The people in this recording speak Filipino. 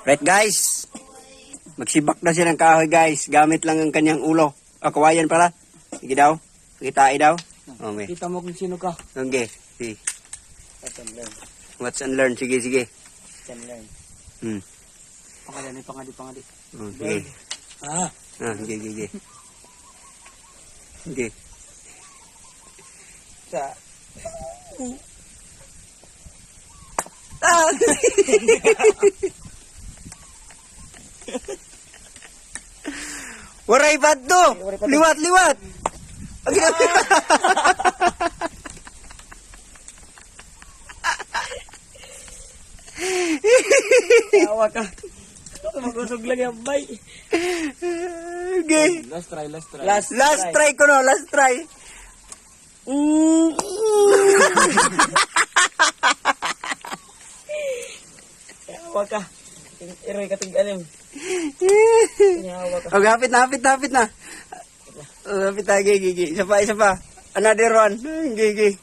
Right guys, magsibak na siya ng kahoy guys. Gamit lang ang kanyang ulo. Kawayan pala. Sige daw. Kitai daw. Okay. Kita mo kung sino ka. Okay. Sige. Watch and learn. Watch and learn. Sige, sige. Watch and learn. Pangadi. Okay. Sige, sige. Okay. Sa... Waray bad do. Liwat. Tawa ka. Magusog lang yan, bay. Okay. Last try. Last try ko no, last try. Tawa ka. Iroy ka tig-alim. Tawa ka. Okay, hapit na. Hapit na, gigi. Isa pa. Another one. Gigi.